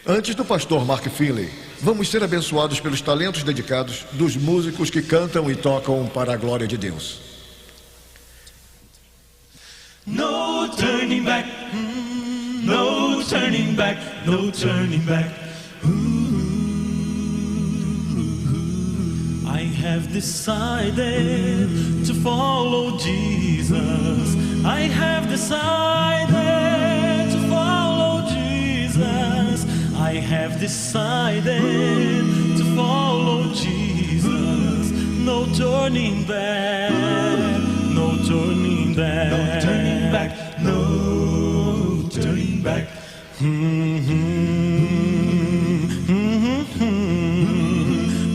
Antes do pastor Mark Finley, vamos ser abençoados pelos talentos dedicados dos músicos que cantam e tocam para a glória de Deus. No turning back, no turning back, no turning back. I have decided to follow Jesus. I have decided to follow Jesus. I have decided to follow Jesus. No turning back, no turning back, no turning back, no turning back.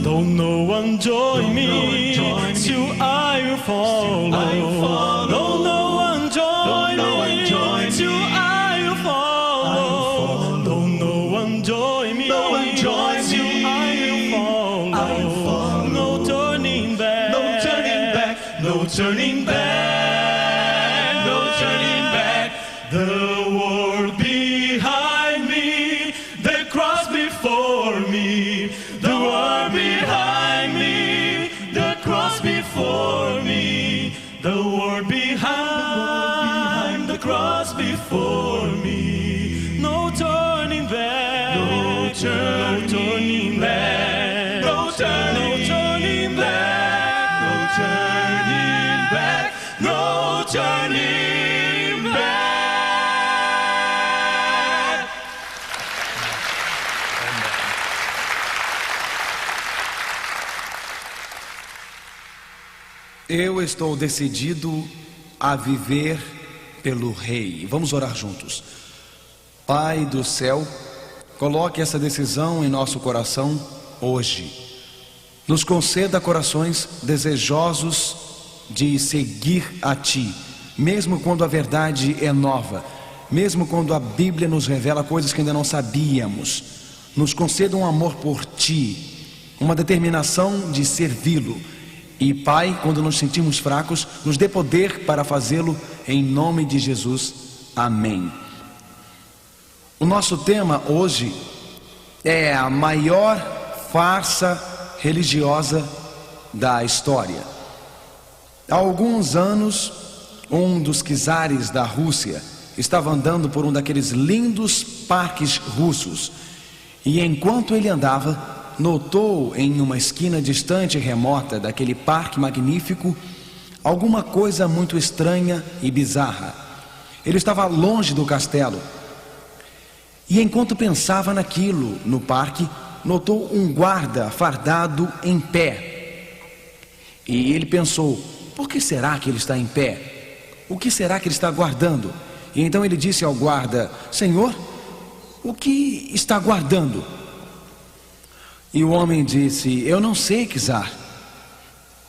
Though no one join me, still I will follow. Though no one join me, still I will follow. Though no one join me, still I will follow. No turning back, no turning back, no turning back, no turning back. The world behind me, the cross before me. The world behind me, the cross before me. The world behind, the cross before me. No turning back, no turning back, no turning back, no turning back, no turning back. Eu estou decidido a viver pelo Rei. Vamos orar juntos. Pai do céu, coloque essa decisão em nosso coração hoje. Nos conceda corações desejosos de seguir a Ti, mesmo quando a verdade é nova, mesmo quando a Bíblia nos revela coisas que ainda não sabíamos. Nos conceda um amor por Ti, uma determinação de servi-lo. E Pai, quando nos sentimos fracos, nos dê poder para fazê-lo em nome de Jesus. Amém. O nosso tema hoje é a maior farsa religiosa da história. Há alguns anos, um dos czares da Rússia estava andando por um daqueles lindos parques russos. E enquanto ele andava, notou em uma esquina distante e remota daquele parque magnífico alguma coisa muito estranha e bizarra. Ele estava longe do castelo e enquanto pensava naquilo no parque, notou um guarda fardado em pé. E ele pensou: por que será que ele está em pé? O que será que ele está guardando? E então ele disse ao guarda: Senhor, o que está guardando? E o homem disse: eu não sei, czar.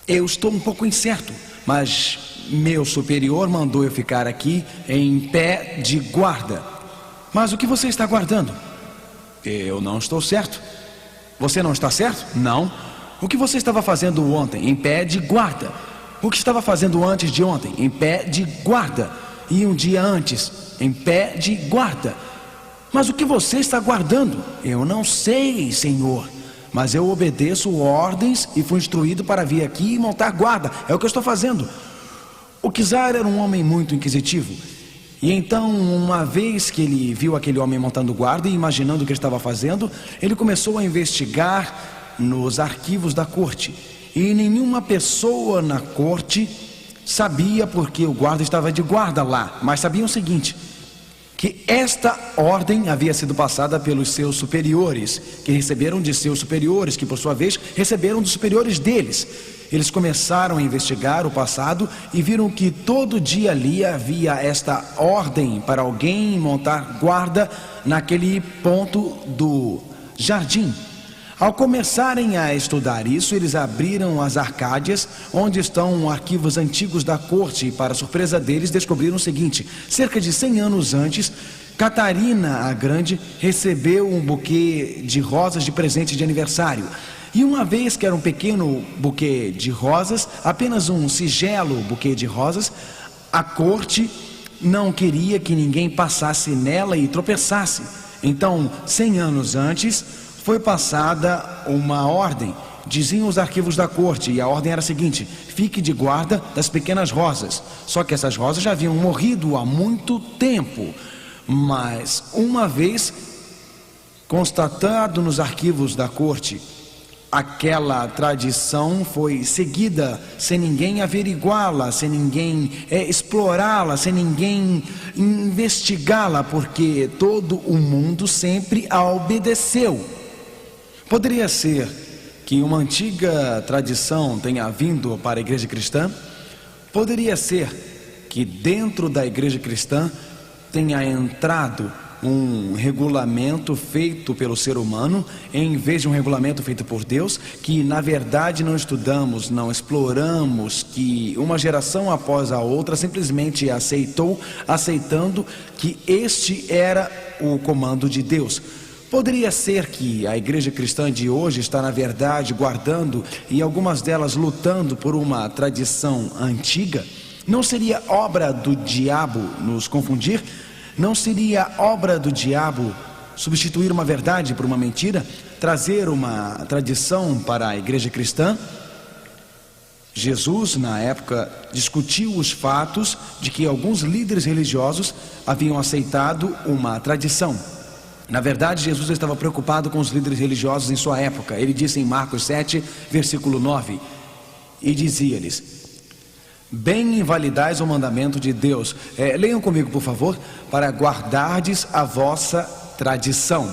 Eu estou um pouco incerto, mas meu superior mandou eu ficar aqui em pé de guarda. Mas o que você está guardando? Eu não estou certo. Você não está certo? Não. O que você estava fazendo ontem? Em pé de guarda. O que estava fazendo antes de ontem? Em pé de guarda. E um dia antes? Em pé de guarda. Mas o que você está guardando? Eu não sei, senhor. Mas eu obedeço ordens e fui instruído para vir aqui e montar guarda. É o que eu estou fazendo. O czar era um homem muito inquisitivo. E então, uma vez que ele viu aquele homem montando guarda e imaginando o que ele estava fazendo, ele começou a investigar nos arquivos da corte. E nenhuma pessoa na corte sabia porque o guarda estava de guarda lá. Mas sabiam o seguinte: que esta ordem havia sido passada pelos seus superiores, que receberam de seus superiores, que por sua vez receberam dos superiores deles. Eles começaram a investigar o passado e viram que todo dia ali havia esta ordem para alguém montar guarda naquele ponto do jardim. Ao começarem a estudar isso, eles abriram as arcádias, onde estão arquivos antigos da corte, e para surpresa deles, descobriram o seguinte: cerca de 100 anos antes, Catarina a Grande recebeu um buquê de rosas de presente de aniversário. E uma vez que era um pequeno buquê de rosas, apenas um singelo buquê de rosas, a corte não queria que ninguém passasse nela e tropeçasse. Então, 100 anos antes, foi passada uma ordem. Diziam os arquivos da corte, e a ordem era a seguinte: fique de guarda das pequenas rosas. Só que essas rosas já haviam morrido há muito tempo. Mas, uma vez constatado nos arquivos da corte, aquela tradição foi seguida sem ninguém averiguá-la, sem ninguém explorá-la, sem ninguém investigá-la, porque todo o mundo sempre a obedeceu. Poderia ser que uma antiga tradição tenha vindo para a igreja cristã? Poderia ser que dentro da igreja cristã tenha entrado um regulamento feito pelo ser humano, em vez de um regulamento feito por Deus, que na verdade não estudamos, não exploramos, que uma geração após a outra simplesmente aceitando que este era o comando de Deus. Poderia ser que a igreja cristã de hoje está na verdade guardando, e algumas delas lutando por uma tradição antiga? Não seria obra do diabo nos confundir? Não seria obra do diabo substituir uma verdade por uma mentira? Trazer uma tradição para a igreja cristã? Jesus, na época, discutiu os fatos de que alguns líderes religiosos haviam aceitado uma tradição. Na verdade, Jesus estava preocupado com os líderes religiosos em sua época. Ele disse em Marcos 7, versículo 9, e dizia-lhes: bem invalidais o mandamento de Deus. Leiam comigo, por favor. Para guardardes a vossa tradição.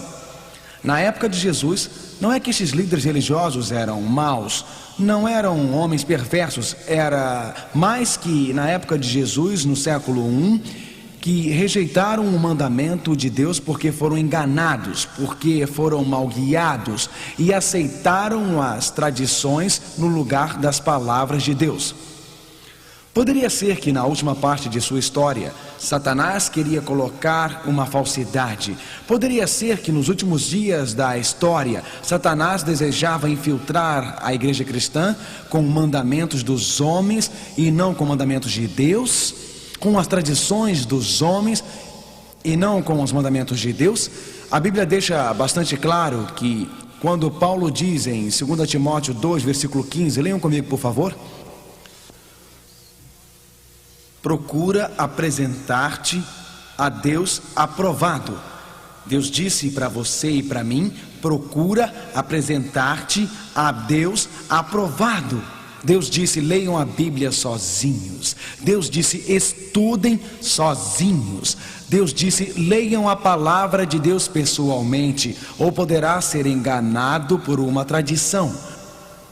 Na época de Jesus, não é que estes líderes religiosos eram maus, não eram homens perversos, era mais que na época de Jesus, no século I, que rejeitaram o mandamento de Deus porque foram enganados, porque foram mal guiados e aceitaram as tradições no lugar das palavras de Deus. Poderia ser que na última parte de sua história, Satanás queria colocar uma falsidade. Poderia ser que nos últimos dias da história, Satanás desejava infiltrar a igreja cristã com mandamentos dos homens e não com mandamentos de Deus, com as tradições dos homens e não com os mandamentos de Deus. A Bíblia deixa bastante claro que quando Paulo diz em 2 Timóteo 2, versículo 15, leiam comigo, por favor. Procura apresentar-te a Deus aprovado. Deus disse para você e para mim: procura apresentar-te a Deus aprovado. Deus disse: leiam a Bíblia sozinhos. Deus disse: estudem sozinhos. Deus disse: leiam a palavra de Deus pessoalmente, ou poderá ser enganado por uma tradição.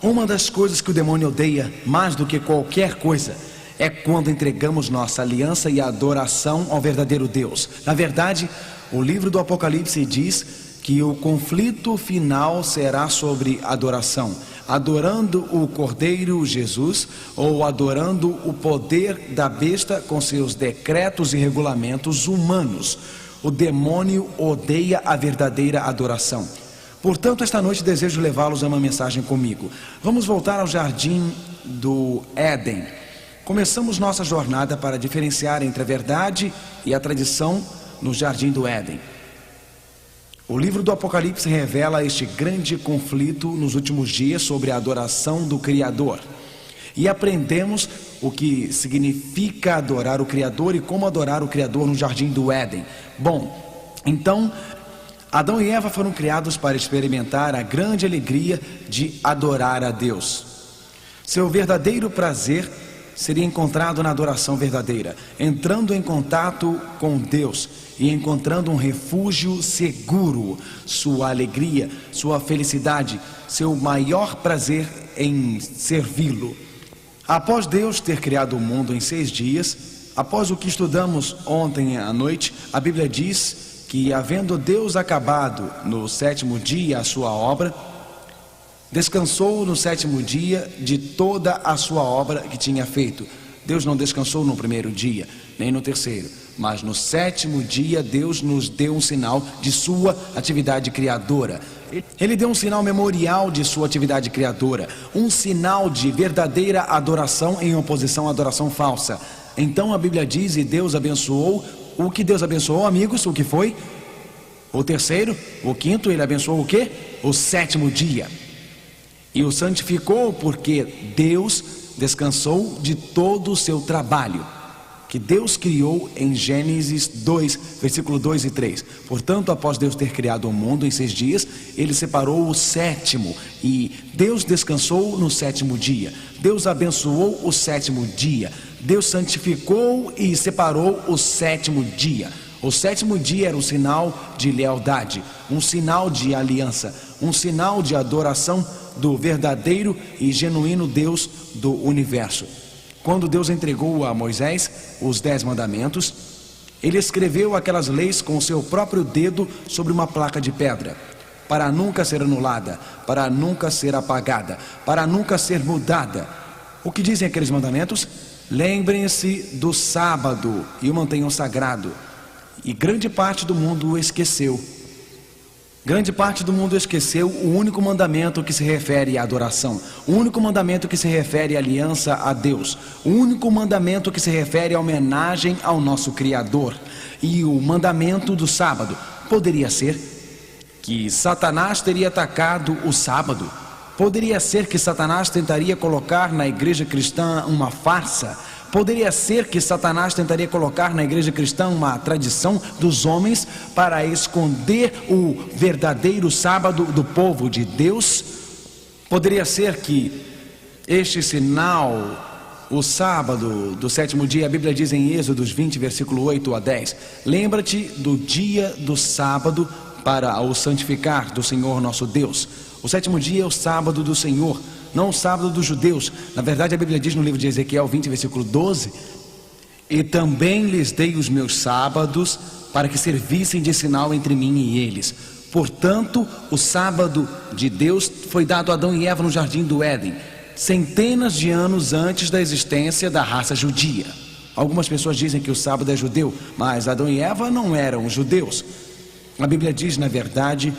Uma das coisas que o demônio odeia mais do que qualquer coisa é quando entregamos nossa aliança e adoração ao verdadeiro Deus. Na verdade, o livro do Apocalipse diz que o conflito final será sobre adoração. Adorando o Cordeiro Jesus ou adorando o poder da besta com seus decretos e regulamentos humanos. O demônio odeia a verdadeira adoração. Portanto, esta noite desejo levá-los a uma mensagem comigo. Vamos voltar ao jardim do Éden. Começamos nossa jornada para diferenciar entre a verdade e a tradição no jardim do Éden. O livro do Apocalipse revela este grande conflito nos últimos dias sobre a adoração do Criador. E aprendemos o que significa adorar o Criador e como adorar o Criador no jardim do Éden. Bom, então, Adão e Eva foram criados para experimentar a grande alegria de adorar a Deus. Seu verdadeiro prazer seria encontrado na adoração verdadeira, entrando em contato com Deus e encontrando um refúgio seguro. Sua alegria, sua felicidade, seu maior prazer em servi-lo. Após Deus ter criado o mundo em 6 dias, após o que estudamos ontem à noite, a Bíblia diz que, havendo Deus acabado no 7º dia a sua obra, descansou no 7º dia de toda a sua obra que tinha feito. Deus não descansou no 1º dia, nem no 3º, mas no 7º dia Deus nos deu um sinal de sua atividade criadora. Ele deu um sinal memorial de sua atividade criadora, um sinal de verdadeira adoração em oposição à adoração falsa. Então a Bíblia diz: e Deus abençoou. O que Deus abençoou, amigos? O que foi? O terceiro, o quinto, ele abençoou o quê? O sétimo dia. E o santificou porque Deus descansou de todo o seu trabalho que Deus criou em Gênesis 2, versículo 2 e 3. Portanto, após Deus ter criado o mundo em 6 dias, Ele separou o sétimo e Deus descansou no sétimo dia. Deus abençoou o sétimo dia. Deus santificou e separou o sétimo dia. O sétimo dia era um sinal de lealdade, um sinal de aliança, um sinal de adoração do verdadeiro e genuíno Deus do universo. Quando Deus entregou a Moisés os 10 mandamentos, ele escreveu aquelas leis com o seu próprio dedo sobre uma placa de pedra, para nunca ser anulada, para nunca ser apagada, para nunca ser mudada. O que dizem aqueles mandamentos? Lembrem-se do sábado e o mantenham sagrado. E grande parte do mundo o esqueceu. Grande parte do mundo esqueceu o único mandamento que se refere à adoração, o único mandamento que se refere à aliança a Deus, o único mandamento que se refere à homenagem ao nosso Criador. E o mandamento do sábado poderia ser que Satanás teria atacado o sábado, poderia ser que Satanás tentaria colocar na igreja cristã uma farsa, poderia ser que Satanás tentaria colocar na igreja cristã uma tradição dos homens para esconder o verdadeiro sábado do povo de Deus. Poderia ser que este sinal, o sábado do sétimo dia, a Bíblia diz em Êxodos 20, versículo 8 a 10, lembra-te do dia do sábado para o santificar do Senhor nosso Deus. O sétimo dia é o sábado do Senhor, não o sábado dos judeus. Na verdade, a Bíblia diz no livro de Ezequiel 20, versículo 12: e também lhes dei os meus sábados para que servissem de sinal entre mim e eles. Portanto, o sábado de Deus foi dado a Adão e Eva no jardim do Éden, centenas de anos antes da existência da raça judia. Algumas pessoas dizem que o sábado é judeu, mas Adão e Eva não eram judeus. A Bíblia diz, na verdade,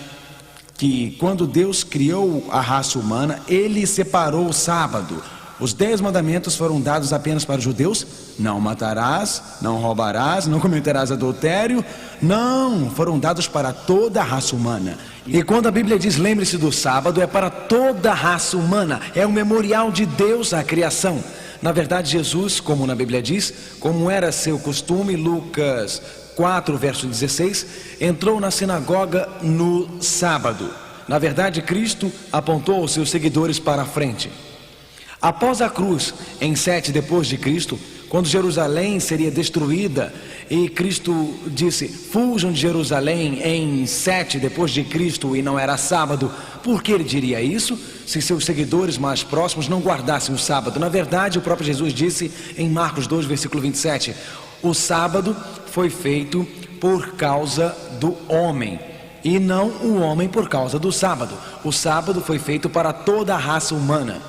que quando Deus criou a raça humana, Ele separou o sábado. Os 10 mandamentos foram dados apenas para os judeus? Não matarás, não roubarás, não cometerás adultério. Não, foram dados para toda a raça humana. E quando a Bíblia diz lembre-se do sábado, é para toda a raça humana. É um memorial de Deus à criação. Na verdade, Jesus, como na Bíblia diz, como era seu costume, Lucas 4, verso 16, entrou na sinagoga no sábado. Na verdade, Cristo apontou os seus seguidores para a frente. Após a cruz, em 7 depois de Cristo, quando Jerusalém seria destruída, e Cristo disse, fujam de Jerusalém em 7 depois de Cristo, e não era sábado. Por que ele diria isso? Se seus seguidores mais próximos não guardassem o sábado. Na verdade, o próprio Jesus disse em Marcos 2, versículo 27, o sábado foi feito por causa do homem, e não o homem por causa do sábado. O sábado foi feito para toda a raça humana.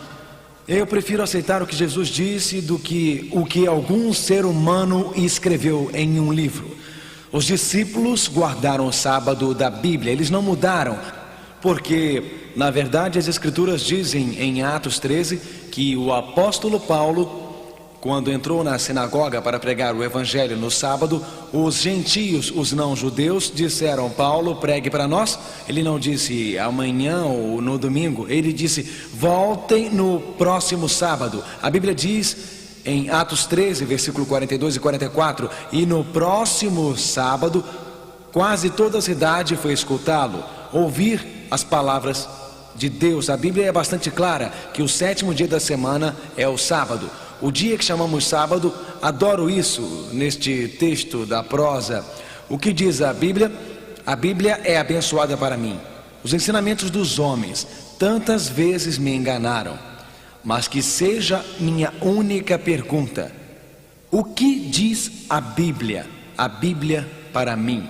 Eu prefiro aceitar o que Jesus disse do que o que algum ser humano escreveu em um livro. Os discípulos guardaram o sábado da Bíblia, eles não mudaram, porque na verdade as escrituras dizem em Atos 13 que o apóstolo Paulo, quando entrou na sinagoga para pregar o evangelho no sábado, os gentios, os não-judeus, disseram, Paulo, pregue para nós. Ele não disse amanhã ou no domingo, ele disse, voltem no próximo sábado. A Bíblia diz em Atos 13, versículo 42 e 44, e no próximo sábado, quase toda a cidade foi escutá-lo, ouvir as palavras de Deus. A Bíblia é bastante clara que o sétimo dia da semana é o sábado. O dia que chamamos sábado, adoro isso neste texto da prosa. O que diz a Bíblia? A Bíblia é abençoada para mim. Os ensinamentos dos homens tantas vezes me enganaram, mas que seja minha única pergunta: o que diz a Bíblia? A Bíblia para mim.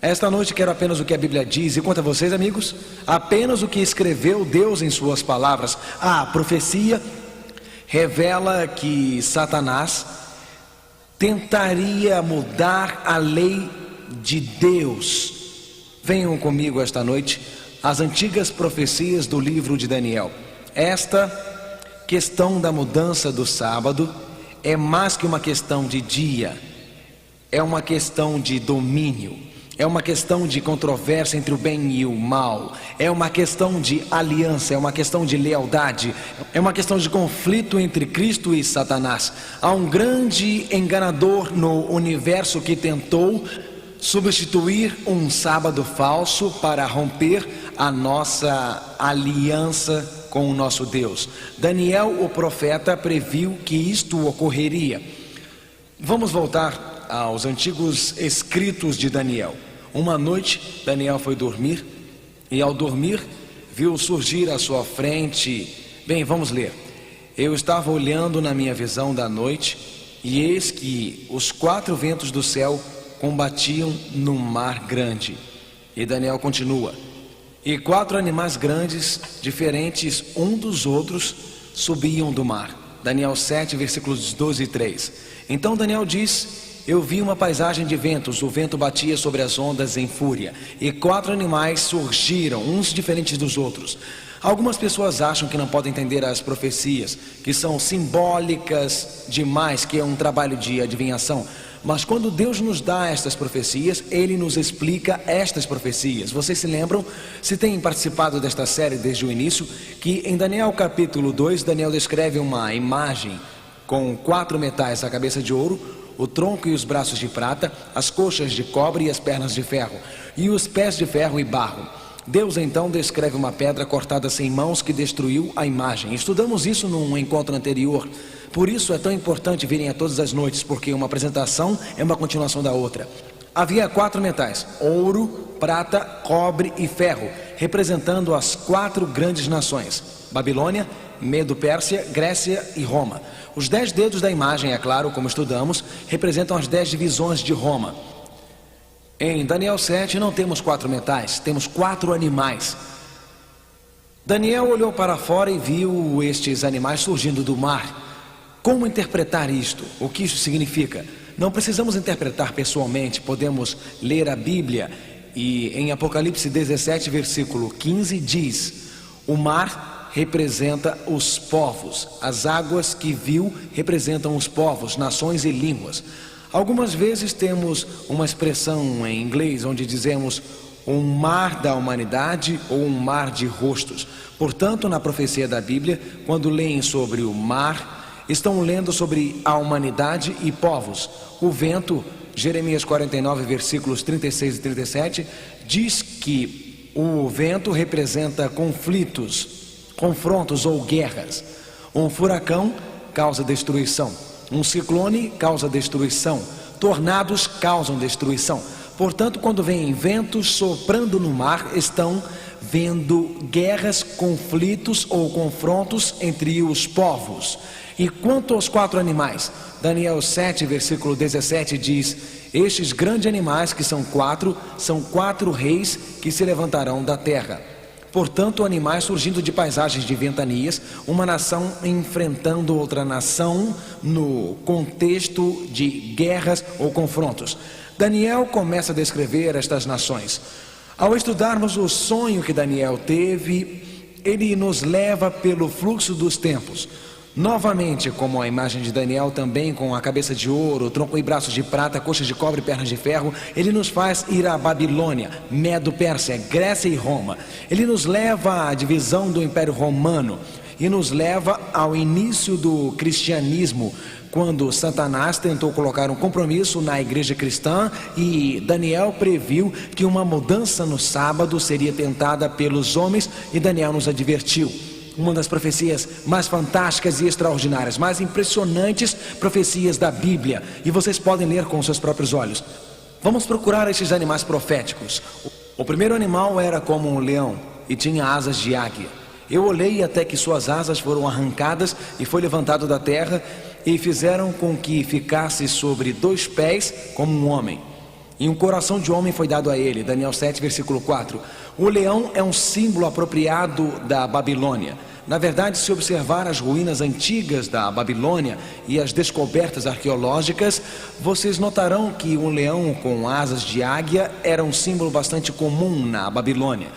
Esta noite quero apenas o que a Bíblia diz, e quanto a vocês, amigos, apenas o que escreveu Deus em suas palavras. A profecia revela que Satanás tentaria mudar a lei de Deus. Venham comigo esta noite às antigas profecias do livro de Daniel. Esta questão da mudança do sábado é mais que uma questão de dia, é uma questão de domínio. É uma questão de controvérsia entre o bem e o mal. É uma questão de aliança, é uma questão de lealdade. É uma questão de conflito entre Cristo e Satanás. Há um grande enganador no universo que tentou substituir um sábado falso para romper a nossa aliança com o nosso Deus. Daniel, o profeta, previu que isto ocorreria. Vamos voltar aos antigos escritos de Daniel. Uma noite, Daniel foi dormir e, ao dormir, viu surgir à sua frente. Bem, vamos ler. Eu estava olhando na minha visão da noite e eis que os 4 ventos do céu combatiam num mar grande. E Daniel continua. E 4 animais grandes, diferentes um dos outros, subiam do mar. Daniel 7, versículos 12 e 3. Então Daniel diz: eu vi uma paisagem de ventos, o vento batia sobre as ondas em fúria, e 4 animais surgiram, uns diferentes dos outros. Algumas pessoas acham que não podem entender as profecias, que são simbólicas demais, que é um trabalho de adivinhação. Mas quando Deus nos dá estas profecias, Ele nos explica estas profecias. Vocês se lembram, se têm participado desta série desde o início, que em Daniel capítulo 2, Daniel descreve uma imagem com 4 metais: a cabeça de ouro, o tronco e os braços de prata, as coxas de cobre e as pernas de ferro, e os pés de ferro e barro. Deus então descreve uma pedra cortada sem mãos que destruiu a imagem. Estudamos isso num encontro anterior. Por isso é tão importante virem a todas as noites, porque uma apresentação é uma continuação da outra. Havia 4 metais: ouro, prata, cobre e ferro, representando as 4 grandes nações: Babilônia, Medo-Pérsia, Grécia e Roma. Os 10 dedos da imagem, é claro, como estudamos, representam as 10 divisões de Roma. Em Daniel 7 não temos 4 metais, temos 4 animais. Daniel olhou para fora e viu estes animais surgindo do mar. Como interpretar isto? O que isso significa? Não precisamos interpretar pessoalmente, podemos ler a Bíblia. E em Apocalipse 17, versículo 15 diz: o mar representa os povos, as águas que viu representam os povos, nações e línguas. Algumas vezes temos uma expressão em inglês onde dizemos um mar da humanidade ou um mar de rostos. Portanto, na profecia da Bíblia, quando leem sobre o mar, estão lendo sobre a humanidade e povos. O vento, Jeremias 49, versículos 36 e 37, diz que o vento representa conflitos, confrontos ou guerras. Um furacão causa destruição. Um ciclone causa destruição. Tornados causam destruição. Portanto, quando vem ventos soprando no mar, estão vendo guerras, conflitos ou confrontos entre os povos. E quanto aos 4 animais, Daniel 7, versículo 17 diz: estes grandes animais, que são 4, são 4 reis que se levantarão da terra. Portanto, animais surgindo de paisagens de ventanias, uma nação enfrentando outra nação no contexto de guerras ou confrontos. Daniel começa a descrever estas nações. Ao estudarmos o sonho que Daniel teve, ele nos leva pelo fluxo dos tempos. Novamente, como a imagem de Daniel, também com a cabeça de ouro, tronco e braços de prata, coxas de cobre e pernas de ferro, ele nos faz ir à Babilônia, Medo-Pérsia, Grécia e Roma. Ele nos leva à divisão do Império Romano e nos leva ao início do cristianismo, quando Satanás tentou colocar um compromisso na igreja cristã e Daniel previu que uma mudança no sábado seria tentada pelos homens e Daniel nos advertiu. Uma das profecias mais fantásticas e extraordinárias, mais impressionantes profecias da Bíblia, e vocês podem ler com seus próprios olhos. Vamos procurar esses animais proféticos. O primeiro animal era como um leão e tinha asas de águia. Eu olhei até que suas asas foram arrancadas e foi levantado da terra e fizeram com que ficasse sobre 2 pés como um homem. E um coração de homem foi dado a ele. Daniel 7, versículo 4. O leão é um símbolo apropriado da Babilônia. Na verdade, se observar as ruínas antigas da Babilônia e as descobertas arqueológicas, vocês notarão que um leão com asas de águia era um símbolo bastante comum na Babilônia.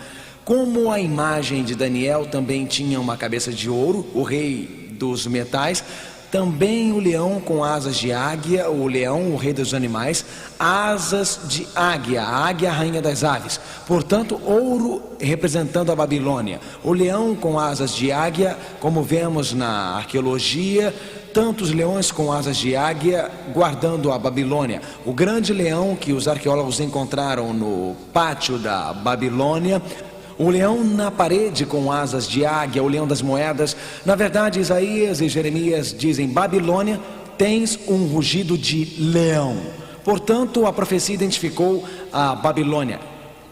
Como a imagem de Daniel também tinha uma cabeça de ouro, o rei dos metais, Também o leão com asas de águia, o leão, o rei dos animais, asas de águia, a águia, a rainha das aves. Portanto, ouro representando a Babilônia. O leão com asas de águia, como vemos na arqueologia, tantos leões com asas de águia guardando a Babilônia. O grande leão que os arqueólogos encontraram no pátio da Babilônia, o leão na parede com asas de águia, o leão das moedas. Na verdade, Isaías e Jeremias dizem: Babilônia, tens um rugido de leão. Portanto, a profecia identificou a Babilônia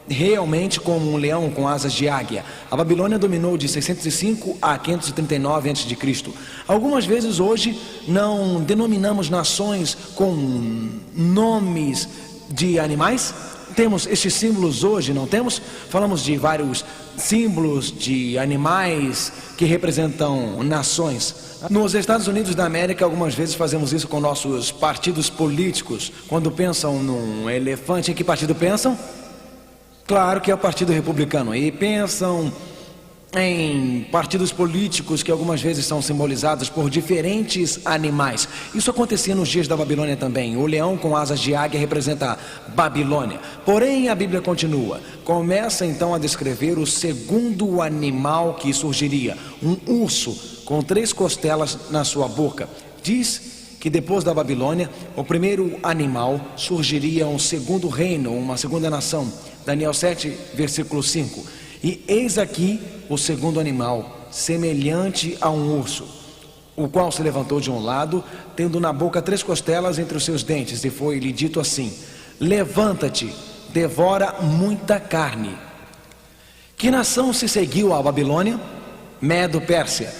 realmente como um leão com asas de águia. A Babilônia dominou de 605 a 539 a.C. Algumas vezes hoje não denominamos nações com nomes de animais. Temos estes símbolos hoje, não temos? Falamos de vários símbolos de animais que representam nações. Nos Estados Unidos da América, algumas vezes fazemos isso com nossos partidos políticos. Quando pensam num elefante, em que partido pensam? Claro que é o Partido Republicano. E pensam em partidos políticos que algumas vezes são simbolizados por diferentes animais. Isso acontecia nos dias da Babilônia também. O leão com asas de águia representa a Babilônia. Porém, a Bíblia continua. Começa então a descrever o segundo animal que surgiria, um urso com 3 costelas na sua boca. Diz que depois da Babilônia, o primeiro animal surgiria um segundo reino, uma segunda nação. Daniel 7, versículo 5. E eis aqui o segundo animal, semelhante a um urso, o qual se levantou de um lado, tendo na boca 3 costelas entre os seus dentes, e foi-lhe dito assim: levanta-te, devora muita carne. Que nação se seguiu à Babilônia? Medo-Pérsia.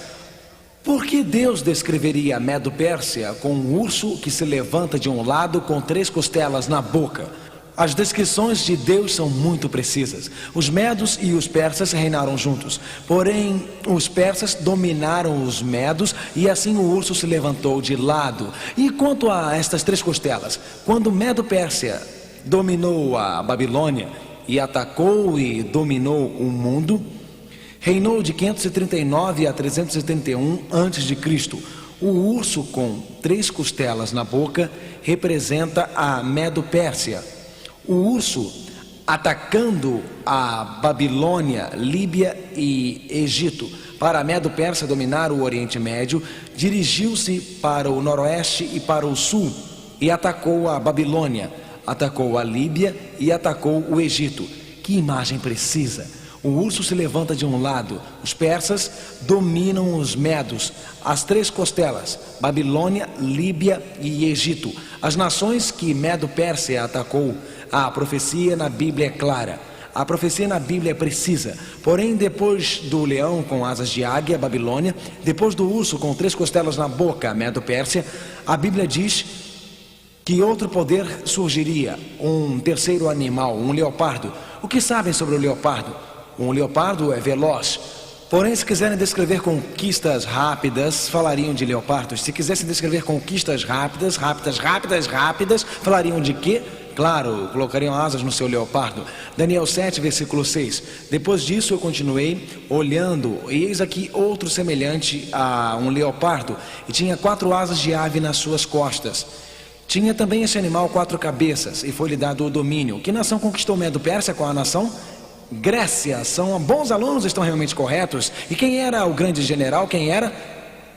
Por que Deus descreveria a Medo-Pérsia com um urso que se levanta de um lado com 3 costelas na boca? As descrições de Deus são muito precisas. Os medos e os persas reinaram juntos. Porém, os persas dominaram os medos e assim o urso se levantou de lado. E quanto a estas 3 costelas, quando Medo-Pérsia dominou a Babilônia e atacou e dominou o mundo, reinou de 539 a 331 a.C. O urso com 3 costelas na boca representa a Medo-Pérsia. O urso atacando a Babilônia, Líbia e Egito. Para a Medo-Pérsia dominar o Oriente Médio, dirigiu-se para o noroeste e para o sul e atacou a Babilônia, atacou a Líbia e atacou o Egito. Que imagem precisa! O urso se levanta de um lado, os persas dominam os medos, as 3 costelas, Babilônia, Líbia e Egito. As nações que Medo-Pérsia atacou, a profecia na Bíblia é clara, a profecia na Bíblia é precisa. Porém, depois do leão com asas de águia, Babilônia, depois do urso com 3 costelas na boca, Medo-Pérsia, a Bíblia diz que outro poder surgiria, um terceiro animal, um leopardo. O que sabem sobre o leopardo? Um leopardo é veloz. Porém, se quiserem descrever conquistas rápidas, falariam de leopardos. Se quisessem descrever conquistas rápidas, falariam de quê? Claro, colocariam asas no seu leopardo. Daniel 7, versículo 6. Depois disso eu continuei olhando, e eis aqui outro semelhante a um leopardo, e tinha 4 asas de ave nas suas costas. Tinha também esse animal 4 cabeças, e foi-lhe dado o domínio. Que nação conquistou Medo-Pérsia? Qual a nação? Grécia. São bons alunos, estão realmente corretos. E quem era o grande general? Quem era?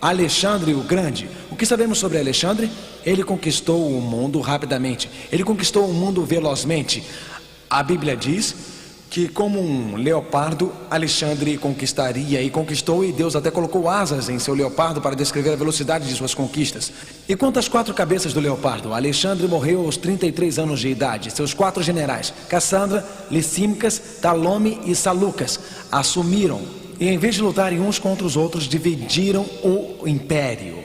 Alexandre o Grande. O que sabemos sobre Alexandre? Ele conquistou o mundo rapidamente. Ele conquistou o mundo velozmente. A Bíblia diz que como um leopardo, Alexandre conquistaria e conquistou, e Deus até colocou asas em seu leopardo para descrever a velocidade de suas conquistas. E quanto às 4 cabeças do leopardo, Alexandre morreu aos 33 anos de idade. Seus 4 generais, Cassandra, Licímicas, Talome e Salucas, assumiram e em vez de lutarem uns contra os outros, dividiram o império.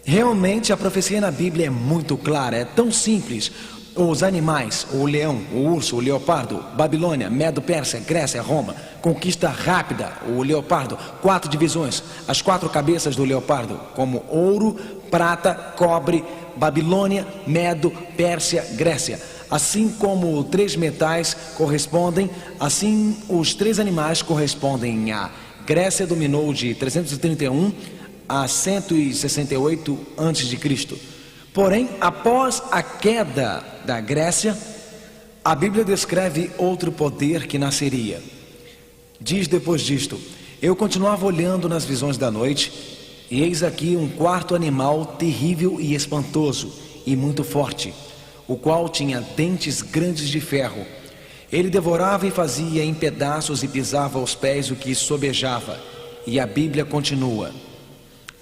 Realmente a profecia na Bíblia é muito clara, é tão simples. Os animais, o leão, o urso, o leopardo, Babilônia, Medo-Pérsia, Grécia, Roma, conquista rápida, o leopardo, 4 divisões, as 4 cabeças do leopardo, como ouro, prata, cobre, Babilônia, Medo, Pérsia, Grécia. Assim como 3 metais correspondem, assim os 3 animais correspondem a Grécia dominou de 331 a 168 a.C. Porém, após a queda da Grécia, a Bíblia descreve outro poder que nasceria. Diz depois disto: eu continuava olhando nas visões da noite, e eis aqui um quarto animal terrível e espantoso, e muito forte, o qual tinha dentes grandes de ferro. Ele devorava e fazia em pedaços e pisava aos pés o que sobejava. E a Bíblia continua: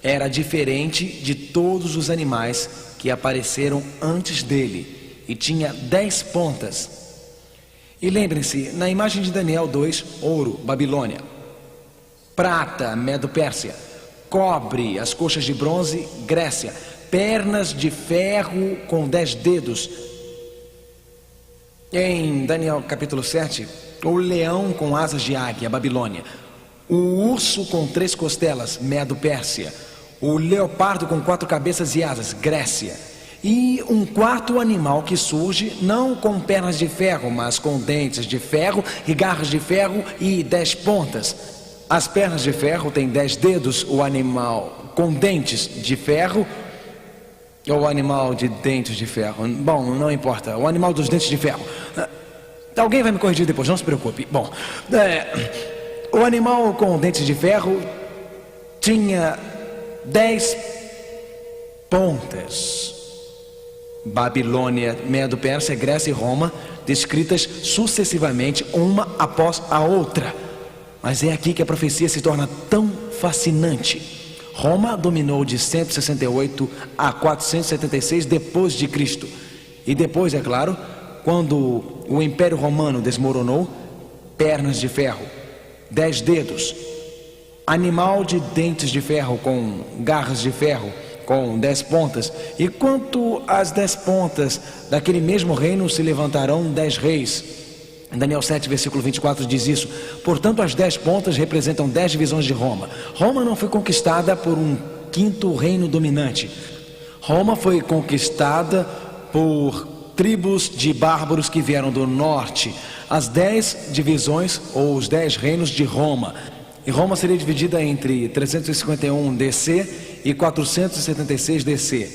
era diferente de todos os animais que apareceram antes dele, e tinha 10 pontas. E lembrem-se, na imagem de Daniel 2, ouro, Babilônia; prata, Medo-Pérsia; cobre, as coxas de bronze, Grécia; pernas de ferro com 10 dedos. Em Daniel capítulo 7, o leão com asas de águia, Babilônia; o urso com 3 costelas, Medo-Pérsia; o leopardo com 4 cabeças e asas, Grécia; e um quarto animal que surge, não com pernas de ferro, mas com dentes de ferro e garras de ferro e 10 pontas. As pernas de ferro têm 10 dedos, o animal com dentes de ferro, ou o animal de dentes de ferro, bom, não importa, o animal dos dentes de ferro. Alguém vai me corrigir depois, não se preocupe. Bom, o animal com dentes de ferro tinha 10 pontas. Babilônia, Medo-Pérsia, Grécia e Roma, descritas sucessivamente, uma após a outra. Mas é aqui que a profecia se torna tão fascinante. Roma dominou de 168 a 476 depois de Cristo. E depois, é claro, quando o Império Romano desmoronou, pernas de ferro, 10 dedos, animal de dentes de ferro com garras de ferro, com 10 pontas. E quanto às 10 pontas, daquele mesmo reino se levantarão 10 reis. Daniel 7, versículo 24 diz isso. Portanto, as 10 pontas representam 10 divisões de Roma. Roma não foi conquistada por um quinto reino dominante. Roma foi conquistada por tribos de bárbaros que vieram do norte. As 10 divisões, ou os 10 reinos de Roma. E Roma seria dividida entre 351 DC e 476 DC.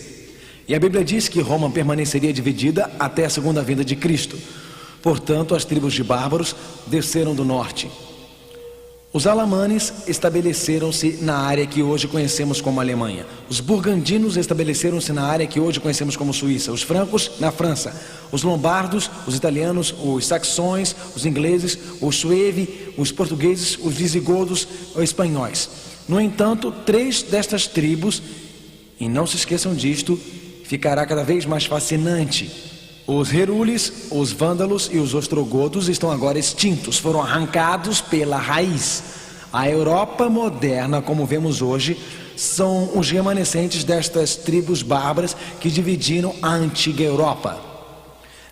E a Bíblia diz que Roma permaneceria dividida até a segunda vinda de Cristo. Portanto, as tribos de bárbaros desceram do norte. Os alamanes estabeleceram-se na área que hoje conhecemos como Alemanha. Os burgundinos estabeleceram-se na área que hoje conhecemos como Suíça. Os francos na França. Os lombardos, os italianos, os saxões, os ingleses, os suevi, os portugueses, os visigodos, os espanhóis. No entanto, 3 destas tribos, e não se esqueçam disto, ficará cada vez mais fascinante. Os herules, os vândalos e os ostrogodos estão agora extintos, foram arrancados pela raiz. A Europa moderna, como vemos hoje, são os remanescentes destas tribos bárbaras que dividiram a antiga Europa.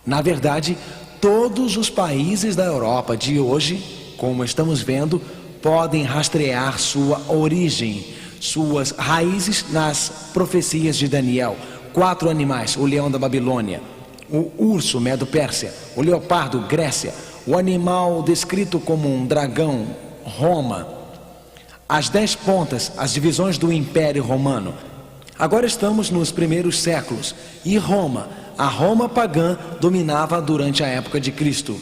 Na verdade, todos os países da Europa de hoje, como estamos vendo, podem rastrear sua origem, suas raízes nas profecias de Daniel. 4 animais: o leão da Babilônia, o urso, Medo-Pérsia; o leopardo, Grécia; o animal descrito como um dragão, Roma; as 10 pontas, as divisões do Império Romano. Agora estamos nos primeiros séculos, e Roma, a Roma pagã, dominava durante a época de Cristo.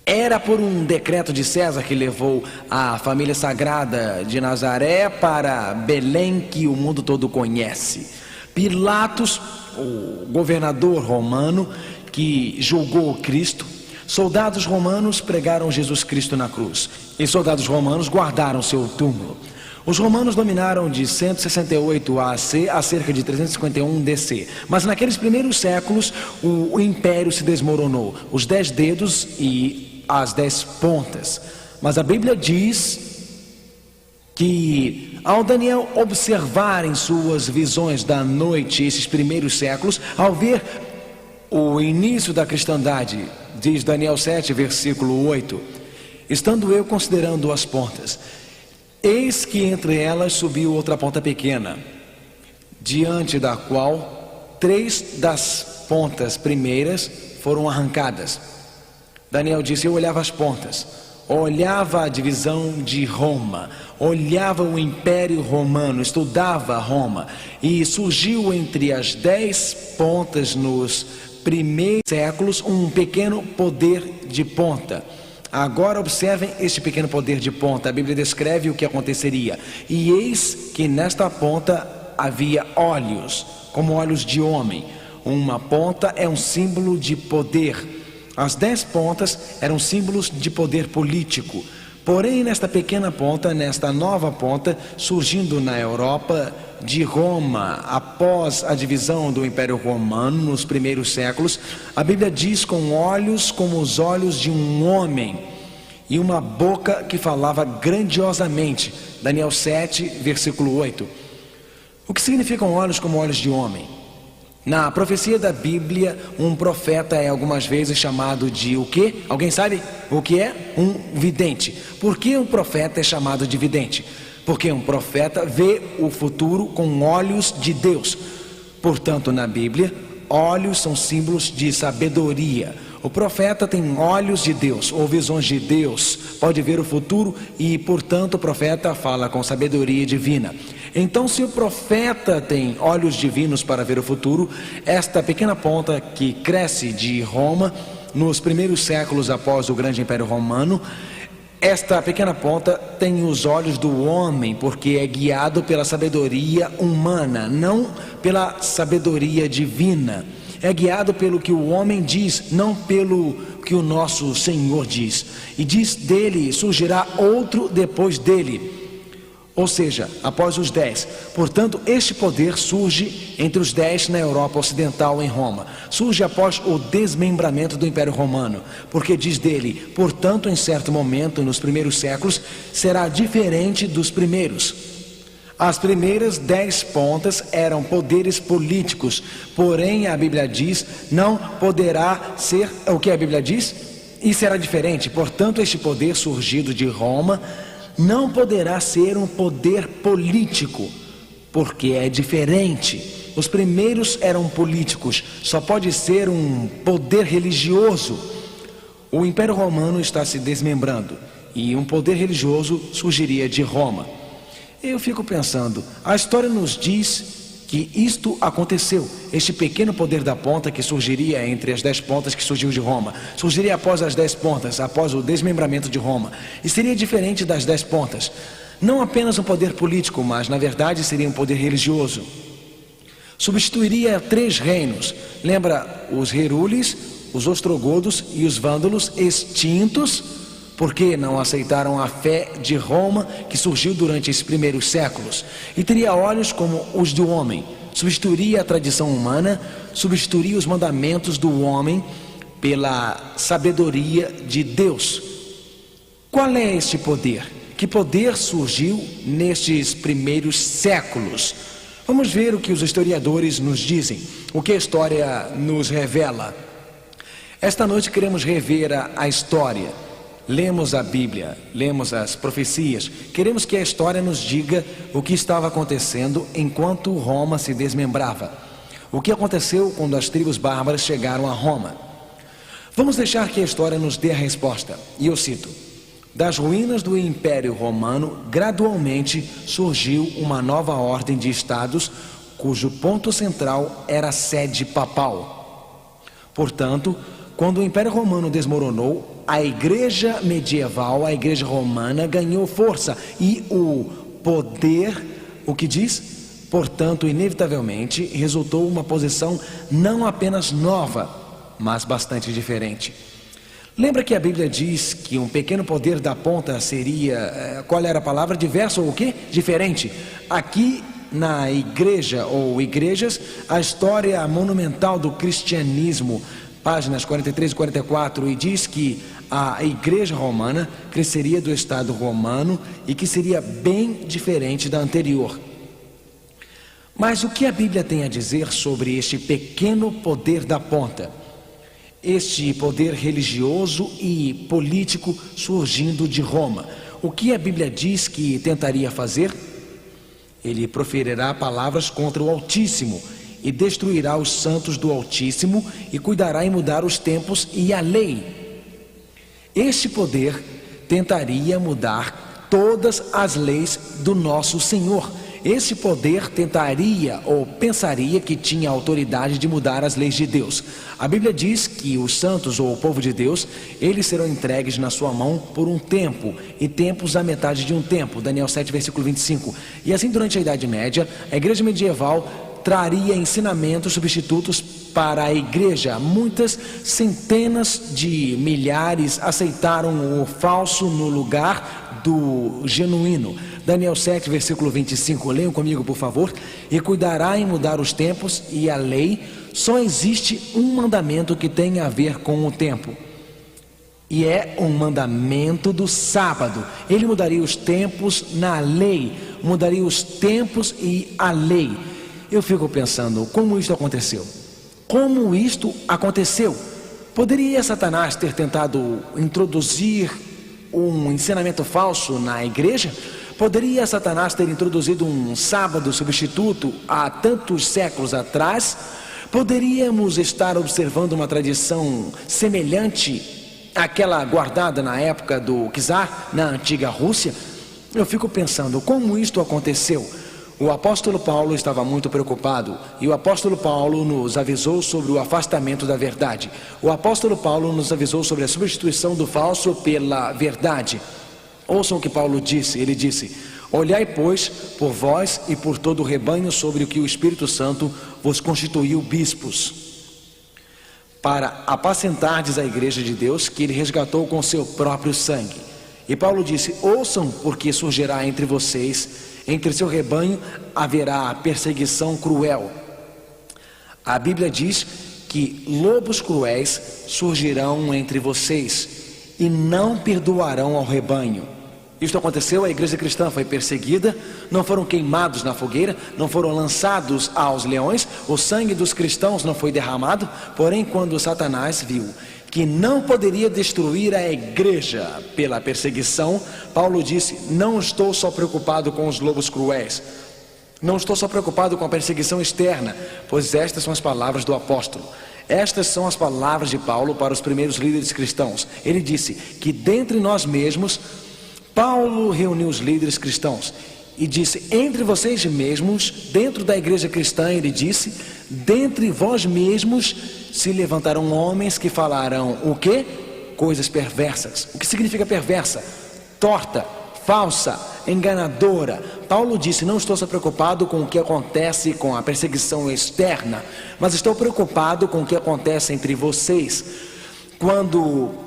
Era por um decreto de César que levou a família sagrada de Nazaré para Belém, que o mundo todo conhece. Pilatos, o governador romano que julgou Cristo, soldados romanos pregaram Jesus Cristo na cruz, e soldados romanos guardaram seu túmulo. Os romanos dominaram de 168 AC a cerca de 351 DC, mas naqueles primeiros séculos o império se desmoronou, os 10 dedos e as 10 pontas. Mas a Bíblia diz que ao Daniel observar em suas visões da noite esses primeiros séculos, ao ver o início da cristandade, diz Daniel 7, versículo 8: estando eu considerando as pontas, eis que entre elas subiu outra ponta pequena, diante da qual 3 das pontas primeiras foram arrancadas. Daniel disse: eu olhava as pontas, olhava a divisão de Roma, olhava o Império Romano, estudava Roma, e surgiu entre as 10 pontas nos primeiros séculos um pequeno poder de ponta. Agora observem este pequeno poder de ponta. A Bíblia descreve o que aconteceria. E eis que nesta ponta havia olhos, como olhos de homem. Uma ponta é um símbolo de poder. As 10 pontas eram símbolos de poder político. Porém, nesta pequena ponta, nesta nova ponta, surgindo na Europa de Roma, após a divisão do Império Romano nos primeiros séculos, a Bíblia diz com olhos como os olhos de um homem e uma boca que falava grandiosamente. Daniel 7, versículo 8. O que significam olhos como olhos de homem? Na profecia da Bíblia, um profeta é algumas vezes chamado de o quê? Alguém sabe o que é? Um vidente. Por que um profeta é chamado de vidente? Porque um profeta vê o futuro com olhos de Deus. Portanto, na Bíblia, olhos são símbolos de sabedoria. O profeta tem olhos de Deus, ou visões de Deus, pode ver o futuro e, portanto, o profeta fala com sabedoria divina. Então, se o profeta tem olhos divinos para ver o futuro, esta pequena ponta que cresce de Roma, nos primeiros séculos após o grande Império Romano, esta pequena ponta tem os olhos do homem, porque é guiado pela sabedoria humana, não pela sabedoria divina. É guiado pelo que o homem diz, não pelo que o nosso Senhor diz. E diz dele, surgirá outro depois dele. Ou seja, após os 10. Portanto, este poder surge entre os 10 na Europa Ocidental, em Roma. Surge após o desmembramento do Império Romano. Porque diz dele, portanto, em certo momento, nos primeiros séculos, será diferente dos primeiros. As primeiras 10 pontas eram poderes políticos. Porém, a Bíblia diz, não poderá ser... O que a Bíblia diz? E será diferente. Portanto, este poder surgido de Roma não poderá ser um poder político, porque é diferente. Os primeiros eram políticos, só pode ser um poder religioso. O Império Romano está se desmembrando e um poder religioso surgiria de Roma. Eu fico pensando, a história nos diz que isto aconteceu. Este pequeno poder da ponta que surgiria entre as 10 pontas que surgiu de Roma, surgiria após as 10 pontas, após o desmembramento de Roma, e seria diferente das 10 pontas. Não apenas um poder político, mas na verdade seria um poder religioso. Substituiria 3 reinos. Lembra os Herules, os ostrogodos e os vândalos extintos, porque não aceitaram a fé de Roma que surgiu durante esses primeiros séculos. E teria olhos como os do homem. Substituiria a tradição humana, substituiria os mandamentos do homem pela sabedoria de Deus. Qual é este poder? Que poder surgiu nestes primeiros séculos? Vamos ver o que os historiadores nos dizem, o que a história nos revela. Esta noite queremos rever a história. Lemos a Bíblia, lemos as profecias. Queremos que a história nos diga o que estava acontecendo enquanto Roma se desmembrava. O que aconteceu quando as tribos bárbaras chegaram a Roma. Vamos deixar que a história nos dê a resposta. E eu cito: das ruínas do Império Romano, gradualmente surgiu uma nova ordem de estados, cujo ponto central era a sede papal. Portanto, quando o Império Romano desmoronou, a igreja medieval, a igreja romana, ganhou força e o poder, o que diz? Portanto, inevitavelmente, resultou uma posição não apenas nova, mas bastante diferente. Lembra que a Bíblia diz que um pequeno poder da ponta seria, qual era a palavra? Diverso ou o quê? Diferente. Aqui na igreja ou igrejas, a história monumental do cristianismo, páginas 43 e 44, e diz que a igreja romana cresceria do Estado romano e que seria bem diferente da anterior. Mas o que a Bíblia tem a dizer sobre este pequeno poder da ponta? Este poder religioso e político surgindo de Roma. O que a Bíblia diz que tentaria fazer? Ele proferirá palavras contra o Altíssimo e destruirá os santos do Altíssimo e cuidará em mudar os tempos e a lei. Este poder tentaria mudar todas as leis do nosso Senhor. Esse poder tentaria ou pensaria que tinha autoridade de mudar as leis de Deus. A Bíblia diz que os santos ou o povo de Deus, eles serão entregues na sua mão por um tempo, e tempos a metade de um tempo. Daniel 7, versículo 25. E assim, durante a Idade Média, a igreja medieval traria ensinamentos substitutos para a igreja. Muitas centenas de milhares aceitaram o falso no lugar do genuíno. Daniel 7, versículo 25, leiam comigo, por favor. E cuidará em mudar os tempos e a lei. Só existe um mandamento que tem a ver com o tempo, e é um mandamento do sábado. Ele mudaria os tempos na lei, mudaria os tempos e a lei. Eu fico pensando, como isto aconteceu? Como isto aconteceu? Poderia Satanás ter tentado introduzir um ensinamento falso na igreja? Poderia Satanás ter introduzido um sábado substituto há tantos séculos atrás? Poderíamos estar observando uma tradição semelhante àquela guardada na época do czar, na antiga Rússia? Eu fico pensando, como isto aconteceu? O apóstolo Paulo estava muito preocupado, e o apóstolo Paulo nos avisou sobre o afastamento da verdade. O apóstolo Paulo nos avisou sobre a substituição do falso pela verdade. Ouçam o que Paulo disse. Ele disse: olhai, pois, por vós e por todo o rebanho sobre o que o Espírito Santo vos constituiu bispos, para apacentardes a igreja de Deus, que ele resgatou com seu próprio sangue. E Paulo disse: ouçam, porque surgirá entre vocês, entre seu rebanho haverá perseguição cruel. A Bíblia diz que lobos cruéis surgirão entre vocês e não perdoarão ao rebanho. Isto aconteceu, a igreja cristã foi perseguida, não foram queimados na fogueira, não foram lançados aos leões, o sangue dos cristãos não foi derramado. Porém, quando Satanás viu que não poderia destruir a igreja pela perseguição, Paulo disse: não estou só preocupado com os lobos cruéis, não estou só preocupado com a perseguição externa, pois estas são as palavras do apóstolo. Estas são as palavras de Paulo para os primeiros líderes cristãos. Ele disse que dentre nós mesmos, Paulo reuniu os líderes cristãos e disse: entre vocês mesmos, dentro da igreja cristã, ele disse: dentre vós mesmos se levantarão homens que falarão o quê? Coisas perversas. O que significa perversa? Torta, falsa, enganadora. Paulo disse: não estou só preocupado com o que acontece com a perseguição externa, mas estou preocupado com o que acontece entre vocês, quando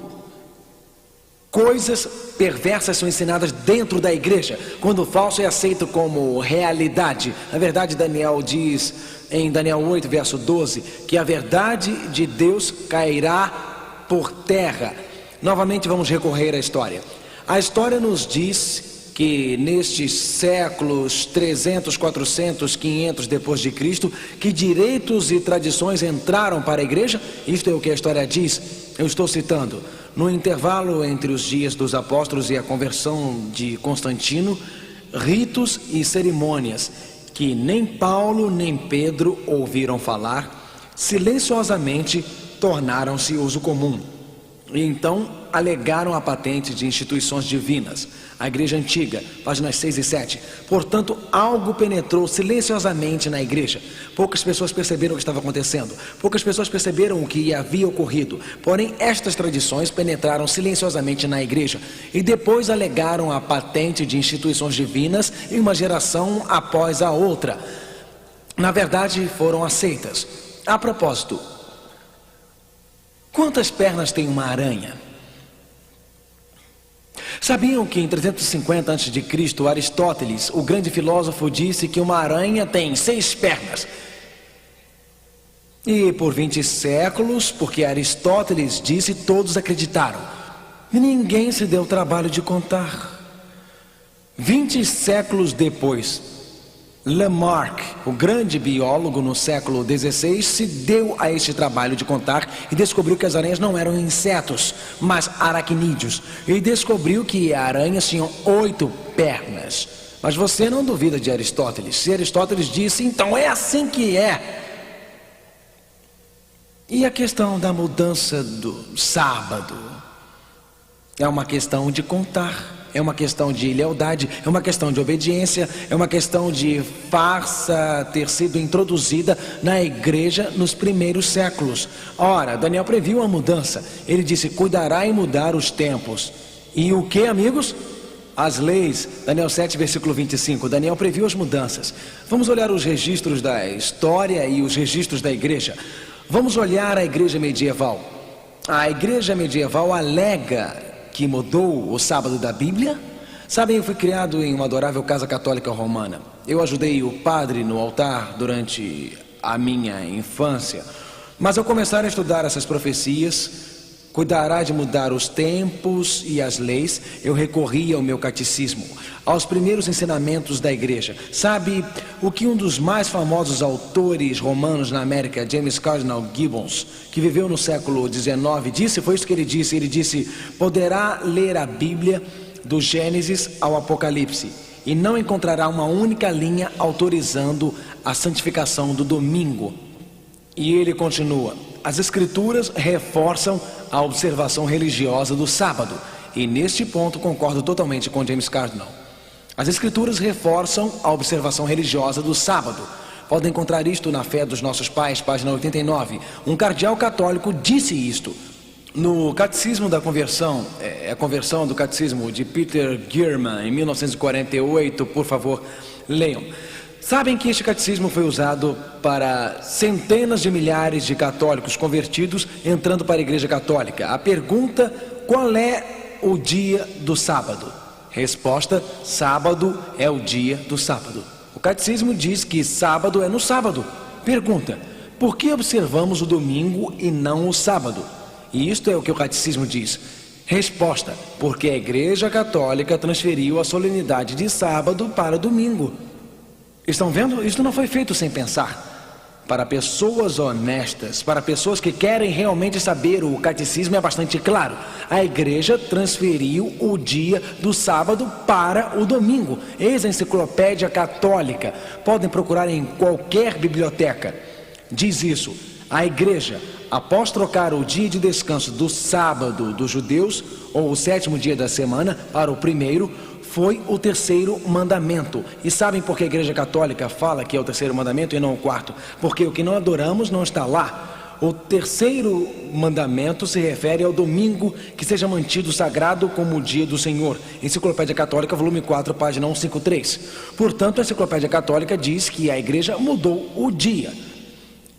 coisas perversas são ensinadas dentro da igreja, quando o falso é aceito como realidade. Na verdade, Daniel diz em Daniel 8, verso 12, que a verdade de Deus cairá por terra. Novamente vamos recorrer à história. A história nos diz que nestes séculos 300, 400, 500 depois de Cristo, que direitos e tradições entraram para a igreja. Isto é o que a história diz. Eu estou citando: no intervalo entre os dias dos apóstolos e a conversão de Constantino, ritos e cerimônias que nem Paulo nem Pedro ouviram falar, silenciosamente tornaram-se uso comum. E então alegaram a patente de instituições divinas. A igreja antiga, páginas 6 e 7. Portanto, algo penetrou silenciosamente na igreja. Poucas pessoas perceberam o que estava acontecendo. Poucas pessoas perceberam o que havia ocorrido. Porém, estas tradições penetraram silenciosamente na igreja e depois alegaram a patente de instituições divinas em uma geração após a outra. Na verdade, foram aceitas. A propósito, quantas pernas tem uma aranha? Sabiam que em 350 a.C., Aristóteles, o grande filósofo, disse que uma aranha tem 6 pernas? E por 20 séculos, porque Aristóteles disse, todos acreditaram. E ninguém se deu o trabalho de contar. 20 séculos depois, Lamarck, o grande biólogo no século XVI, se deu a este trabalho de contar e descobriu que as aranhas não eram insetos, mas aracnídeos. E descobriu que aranhas tinham 8 pernas. Mas você não duvida de Aristóteles. Se Aristóteles disse, então é assim que é. E a questão da mudança do sábado? É uma questão de contar, é uma questão de lealdade, é uma questão de obediência, é uma questão de farsa ter sido introduzida na igreja nos primeiros séculos. Ora, Daniel previu a mudança. Ele disse: cuidará em mudar os tempos. E o que, amigos? As leis. Daniel 7, versículo 25. Daniel previu as mudanças. Vamos olhar os registros da história e os registros da igreja. Vamos olhar a igreja medieval. A igreja medieval alega que mudou o sábado da Bíblia. Sabem, eu fui criado em uma adorável casa católica romana. Eu ajudei o padre no altar durante a minha infância. Mas ao começar a estudar essas profecias, cuidará de mudar os tempos e as leis, eu recorri ao meu catecismo, aos primeiros ensinamentos da igreja. Sabe o que um dos mais famosos autores romanos na América, James Cardinal Gibbons, que viveu no século XIX, disse? Foi isso que ele disse. Ele disse: poderá ler a Bíblia do Gênesis ao Apocalipse e não encontrará uma única linha autorizando a santificação do domingo. E ele continua: as escrituras reforçam a observação religiosa do sábado. E neste ponto concordo totalmente com James Cardinal. As escrituras reforçam a observação religiosa do sábado. Podem encontrar isto na Fé dos Nossos Pais, página 89. Um cardeal católico disse isto no Catecismo da Conversão, a conversão do Catecismo de Peter Gierman, em 1948. Por favor, leiam. Sabem que este catecismo foi usado para centenas de milhares de católicos convertidos entrando para a Igreja Católica. A pergunta: qual é o dia do sábado? Resposta: sábado é o dia do sábado. O catecismo diz que sábado é no sábado. Pergunta: por que observamos o domingo e não o sábado? E isto é o que o catecismo diz. Resposta: porque a Igreja Católica transferiu a solenidade de sábado para domingo. Estão vendo? Isso não foi feito sem pensar. Para pessoas honestas, para pessoas que querem realmente saber, o catecismo é bastante claro. A igreja transferiu o dia do sábado para o domingo. Eis a enciclopédia católica. Podem procurar em qualquer biblioteca. Diz isso: a igreja, após trocar o dia de descanso do sábado dos judeus, ou o sétimo dia da semana, para o primeiro, foi o terceiro mandamento. E sabem por que a Igreja Católica fala que é o terceiro mandamento e não o quarto? Porque o que não adoramos não está lá. O terceiro mandamento se refere ao domingo, que seja mantido sagrado como o dia do Senhor. Enciclopédia Católica, volume 4, página 153. Portanto, a Enciclopédia Católica diz que a Igreja mudou o dia.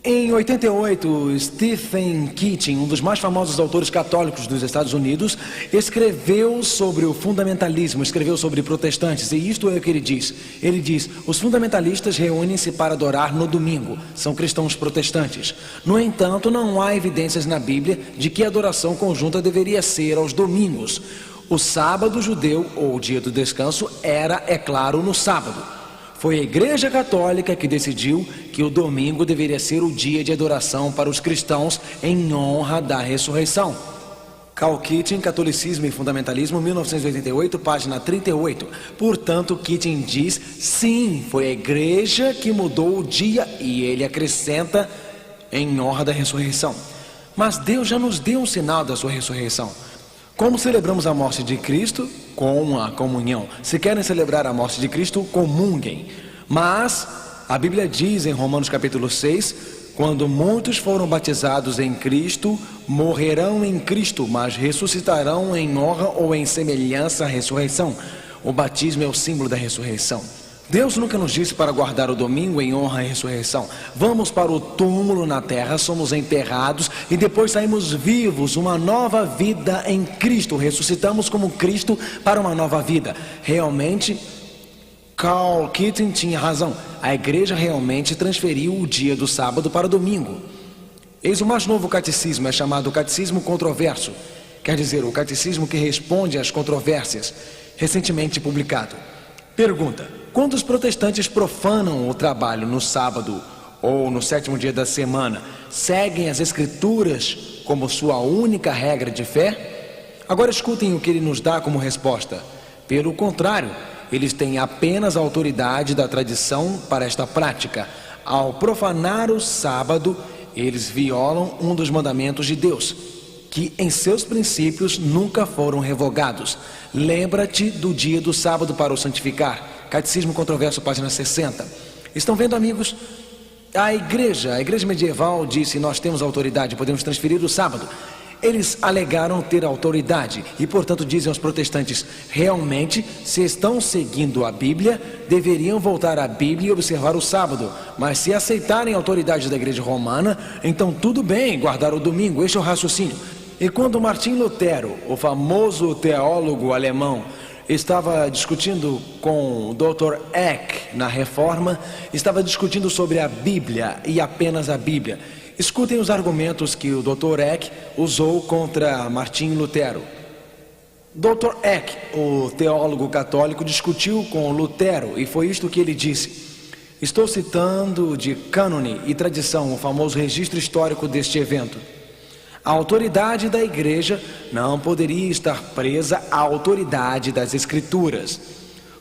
Em 88, Stephen Keating, um dos mais famosos autores católicos dos Estados Unidos, escreveu sobre o fundamentalismo, escreveu sobre protestantes, e isto é o que ele diz. Ele diz: os fundamentalistas reúnem-se para adorar no domingo, são cristãos protestantes. No entanto, não há evidências na Bíblia de que a adoração conjunta deveria ser aos domingos. O sábado judeu, ou o dia do descanso, era, é claro, no sábado. Foi a Igreja Católica que decidiu que o domingo deveria ser o dia de adoração para os cristãos em honra da ressurreição. Carl Keating, Catolicismo e Fundamentalismo, 1988, página 38. Portanto, Keating diz: sim, foi a Igreja que mudou o dia, e ele acrescenta: em honra da ressurreição. Mas Deus já nos deu um sinal da sua ressurreição. Como celebramos a morte de Cristo? Com a comunhão. Se querem celebrar a morte de Cristo, comunguem. Mas a Bíblia diz em Romanos capítulo 6: quando muitos foram batizados em Cristo, morrerão em Cristo, mas ressuscitarão em honra ou em semelhança à ressurreição. O batismo é o símbolo da ressurreição. Deus nunca nos disse para guardar o domingo em honra à ressurreição. Vamos para o túmulo na terra, somos enterrados e depois saímos vivos, uma nova vida em Cristo. Ressuscitamos como Cristo para uma nova vida. Realmente, Carl Keating tinha razão. A igreja realmente transferiu o dia do sábado para o domingo. Eis o mais novo catecismo, é chamado Catecismo Controverso. Quer dizer, o catecismo que responde às controvérsias, recentemente publicado. Pergunta: quando os protestantes profanam o trabalho no sábado ou no sétimo dia da semana, seguem as escrituras como sua única regra de fé? Agora escutem o que ele nos dá como resposta. Pelo contrário, eles têm apenas a autoridade da tradição para esta prática. Ao profanar o sábado, eles violam um dos mandamentos de Deus. que em seus princípios nunca foram revogados. Lembra-te do dia do sábado para o santificar. Catecismo Controverso, página 60. Estão vendo, amigos? A igreja medieval disse: nós temos autoridade, podemos transferir o sábado. Eles alegaram ter autoridade e, portanto, dizem aos protestantes: realmente, se estão seguindo a Bíblia, deveriam voltar à Bíblia e observar o sábado. Mas se aceitarem a autoridade da igreja romana, então tudo bem guardar o domingo. Este é o raciocínio. E quando Martim Lutero, o famoso teólogo alemão, estava discutindo com o Dr. Eck na Reforma, estava discutindo sobre a Bíblia e apenas a Bíblia. Escutem os argumentos que o Dr. Eck usou contra Martim Lutero. Dr. Eck, o teólogo católico, discutiu com Lutero e foi isto que ele disse. Estou citando de cânone e tradição, o famoso registro histórico deste evento. A autoridade da igreja não poderia estar presa à autoridade das escrituras,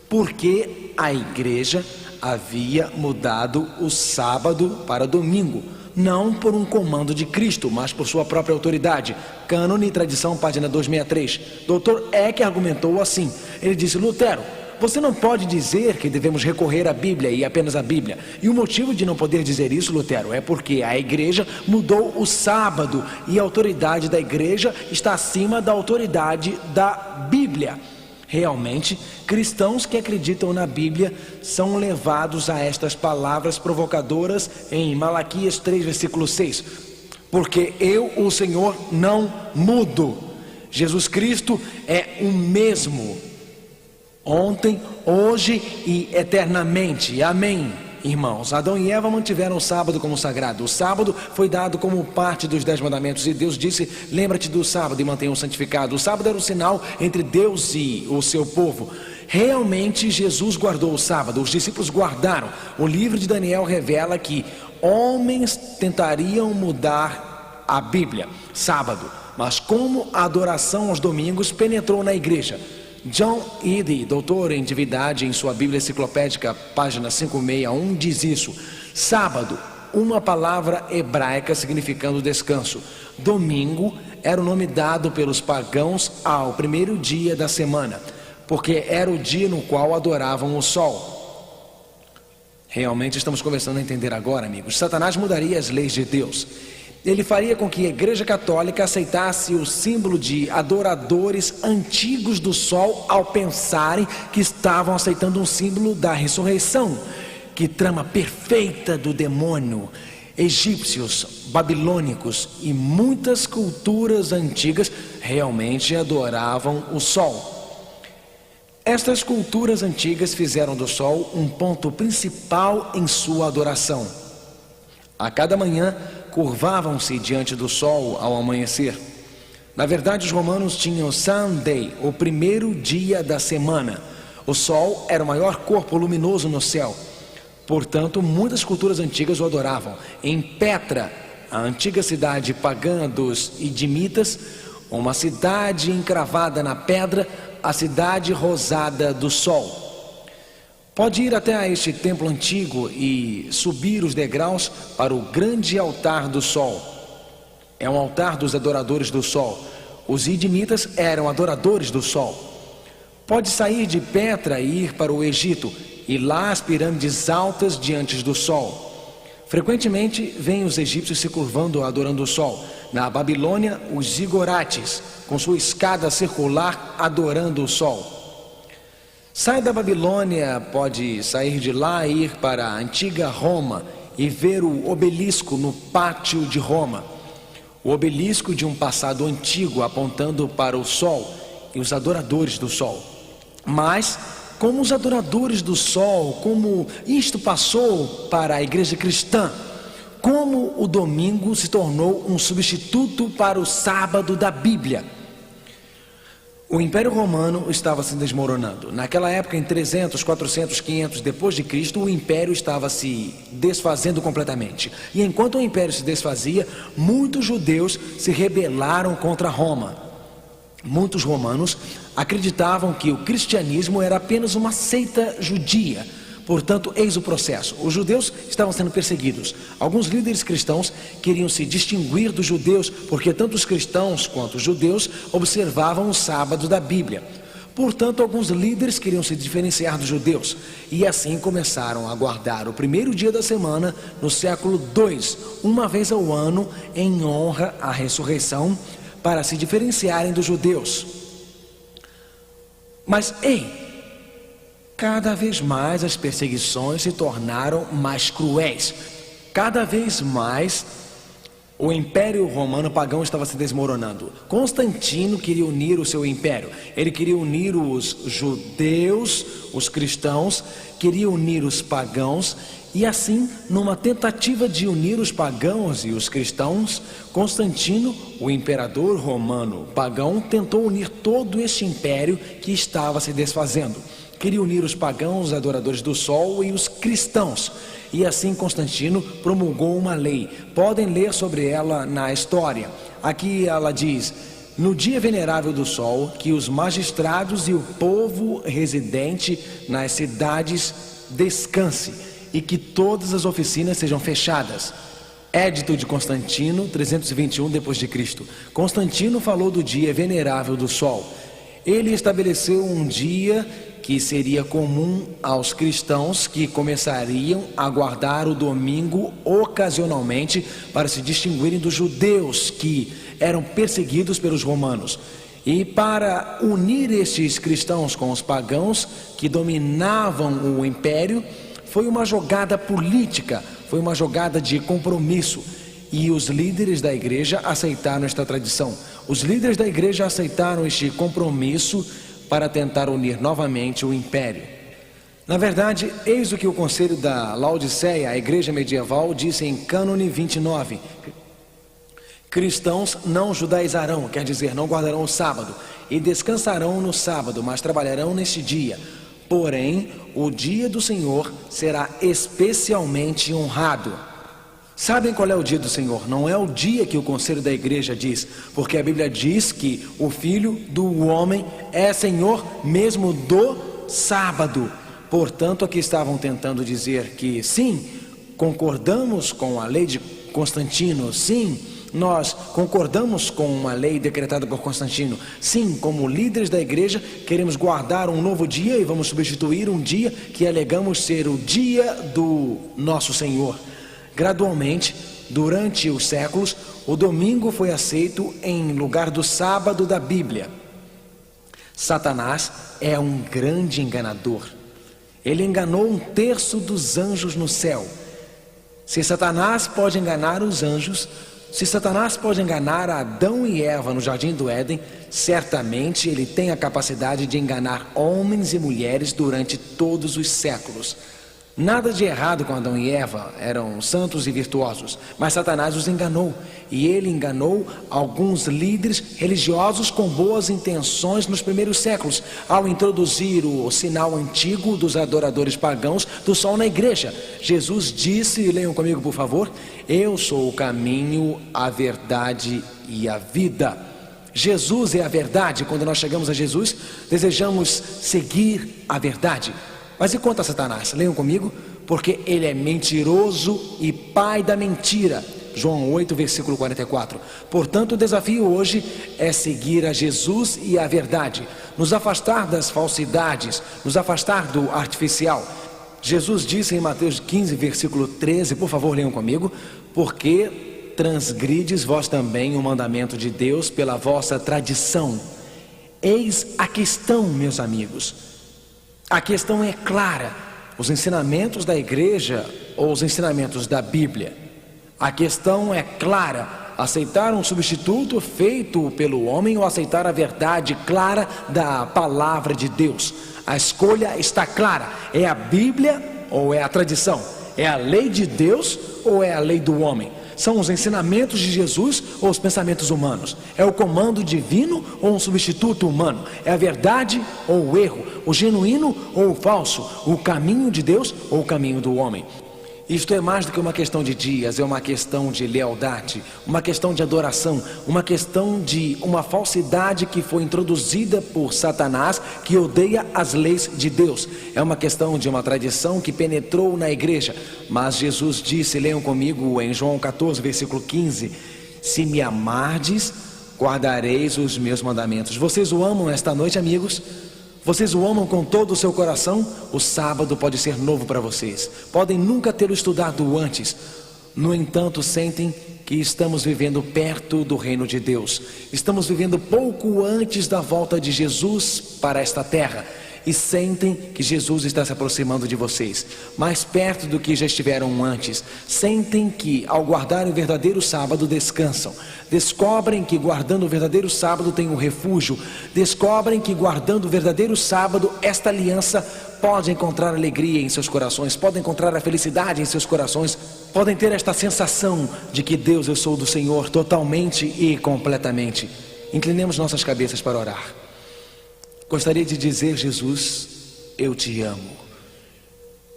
porque a igreja havia mudado o sábado para domingo, não por um comando de Cristo, mas por sua própria autoridade. Cânone e Tradição, página 263. Dr. Eck argumentou assim. Ele disse: Lutero, você não pode dizer que devemos recorrer à Bíblia e apenas à Bíblia. E o motivo de não poder dizer isso, Lutero, é porque a igreja mudou o sábado e a autoridade da igreja está acima da autoridade da Bíblia. Realmente, cristãos que acreditam na Bíblia são levados a estas palavras provocadoras em Malaquias 3, versículo 6. Porque eu, o Senhor, não mudo. Jesus Cristo é o mesmo, ontem, hoje e eternamente. Amém, irmãos. Adão e Eva mantiveram o sábado como sagrado. O sábado foi dado como parte dos 10 mandamentos. E Deus disse: lembra-te do sábado e mantenha-o santificado. O sábado era o sinal entre Deus e o seu povo. Realmente Jesus guardou o sábado. Os discípulos guardaram. O livro de Daniel revela que homens tentariam mudar a Bíblia, sábado. Mas como a adoração aos domingos penetrou na igreja. John Eadie, doutor em divindade, em sua Bíblia Enciclopédica, página 561, diz isso: sábado, uma palavra hebraica significando descanso. Domingo era o nome dado pelos pagãos ao primeiro dia da semana, porque era o dia no qual adoravam o sol. Realmente estamos começando a entender agora, amigos. Satanás mudaria as leis de Deus. Ele faria com que a Igreja Católica aceitasse o símbolo de adoradores antigos do sol ao pensarem que estavam aceitando um símbolo da ressurreição. Que trama perfeita do demônio! Egípcios, babilônicos e muitas culturas antigas realmente adoravam o sol. Estas culturas antigas fizeram do sol um ponto principal em sua adoração. A cada manhã, curvavam-se diante do sol ao amanhecer. Na verdade, os romanos tinham Sunday, o primeiro dia da semana. O sol era o maior corpo luminoso no céu. Portanto, muitas culturas antigas o adoravam. Em Petra, a antiga cidade pagã dos Idimitas, uma cidade encravada na pedra, a cidade rosada do sol. Pode ir até a este templo antigo e subir os degraus para o grande altar do sol. É um altar dos adoradores do sol. Os idimitas eram adoradores do sol. Pode sair de Petra e ir para o Egito, e lá as pirâmides altas diante do sol. Frequentemente vêm os egípcios se curvando adorando o sol. Na Babilônia, os zigorates, com sua escada circular adorando o sol. Sai da Babilônia, pode sair de lá e ir para a antiga Roma e ver o obelisco no pátio de Roma. O obelisco de um passado antigo apontando para o sol e os adoradores do sol. Mas, como os adoradores do sol, como isto passou para a igreja cristã, como o domingo se tornou um substituto para o sábado da Bíblia. O Império Romano estava se desmoronando. Naquela época, em 300, 400, 500 depois de Cristo, o Império estava se desfazendo completamente. E enquanto o Império se desfazia, muitos judeus se rebelaram contra Roma. Muitos romanos acreditavam que o cristianismo era apenas uma seita judia. Portanto, eis o processo. Os judeus estavam sendo perseguidos. Alguns líderes cristãos queriam se distinguir dos judeus, porque tanto os cristãos quanto os judeus observavam o sábado da Bíblia. Portanto, alguns líderes queriam se diferenciar dos judeus, e assim começaram a guardar o primeiro dia da semana no século II, uma vez ao ano, em honra à ressurreição, para se diferenciarem dos judeus. Mas, cada vez mais as perseguições se tornaram mais cruéis. Cada vez mais o Império Romano pagão estava se desmoronando. Constantino queria unir o seu império. Ele queria unir os judeus, os cristãos, queria unir os pagãos. E assim, numa tentativa de unir os pagãos e os cristãos, Constantino, o imperador romano pagão, tentou unir todo este império que estava se desfazendo. Queria unir os pagãos, adoradores do sol, e os cristãos. E assim Constantino promulgou uma lei. Podem ler sobre ela na história. Aqui ela diz: no dia venerável do sol, que os magistrados e o povo residente nas cidades descanse, e que todas as oficinas sejam fechadas. Édito de Constantino, 321 d.C. Constantino falou do dia venerável do sol. Ele estabeleceu um dia que seria comum aos cristãos, que começariam a guardar o domingo ocasionalmente para se distinguirem dos judeus que eram perseguidos pelos romanos. E para unir estes cristãos com os pagãos que dominavam o império, foi uma jogada política, foi uma jogada de compromisso. E os líderes da igreja aceitaram esta tradição. Os líderes da igreja aceitaram este compromisso para tentar unir novamente o império. Na verdade, eis o que o conselho da Laodiceia, a igreja medieval, disse em Cânone 29. Cristãos não judaizarão, quer dizer, não guardarão o sábado, e descansarão no sábado, mas trabalharão neste dia. Porém, o dia do Senhor será especialmente honrado. Sabem qual é o dia do Senhor? Não é o dia que o conselho da igreja diz, porque a Bíblia diz que o Filho do Homem é Senhor mesmo do sábado. Portanto, aqui estavam tentando dizer que sim, concordamos com a lei de Constantino, sim, nós concordamos com uma lei decretada por Constantino. Sim, como líderes da igreja, queremos guardar um novo dia e vamos substituir um dia que alegamos ser o dia do nosso Senhor. Gradualmente, durante os séculos, o domingo foi aceito em lugar do sábado da Bíblia. Satanás é um grande enganador. Ele enganou 1/3 dos anjos no céu. Se Satanás pode enganar os anjos, se Satanás pode enganar Adão e Eva no jardim do Éden, certamente ele tem a capacidade de enganar homens e mulheres durante todos os séculos. Nada de errado com Adão e Eva, eram santos e virtuosos, mas Satanás os enganou, e ele enganou alguns líderes religiosos com boas intenções nos primeiros séculos, ao introduzir o sinal antigo dos adoradores pagãos do sol na igreja. Jesus disse, leiam comigo por favor: eu sou o caminho, a verdade e a vida. Jesus é a verdade. Quando nós chegamos a Jesus, desejamos seguir a verdade. Mas e quanto a Satanás? Leiam comigo: porque ele é mentiroso e pai da mentira. João 8, versículo 44. Portanto, o desafio hoje é seguir a Jesus e a verdade, nos afastar das falsidades, nos afastar do artificial. Jesus disse em Mateus 15, versículo 13, por favor, leiam comigo: porque transgrides vós também o mandamento de Deus pela vossa tradição. Eis a questão, meus amigos. A questão é clara: os ensinamentos da igreja ou os ensinamentos da Bíblia? A questão é clara: aceitar um substituto feito pelo homem ou aceitar a verdade clara da palavra de Deus? A escolha está clara: é a Bíblia ou é a tradição? É a lei de Deus ou é a lei do homem? São os ensinamentos de Jesus ou os pensamentos humanos? É o comando divino ou um substituto humano? É a verdade ou o erro? O genuíno ou o falso? O caminho de Deus ou o caminho do homem? Isto é mais do que uma questão de dias, é uma questão de lealdade, uma questão de adoração, uma questão de uma falsidade que foi introduzida por Satanás, que odeia as leis de Deus. É uma questão de uma tradição que penetrou na igreja. Mas Jesus disse, leiam comigo em João 14, versículo 15: se me amardes, guardareis os meus mandamentos. Vocês o amam esta noite, amigos? Vocês o amam com todo o seu coração? O sábado pode ser novo para vocês. Podem nunca tê-lo estudado antes. No entanto, sentem que estamos vivendo perto do reino de Deus. Estamos vivendo pouco antes da volta de Jesus para esta terra. E sentem que Jesus está se aproximando de vocês, mais perto do que já estiveram antes. Sentem que ao guardarem o verdadeiro sábado descansam. Descobrem que guardando o verdadeiro sábado tem um refúgio. Descobrem que guardando o verdadeiro sábado, esta aliança pode encontrar alegria em seus corações, pode encontrar a felicidade em seus corações, podem ter esta sensação de que Deus, eu sou do Senhor totalmente e completamente. Inclinemos nossas cabeças para orar. Gostaria de dizer, Jesus, eu te amo.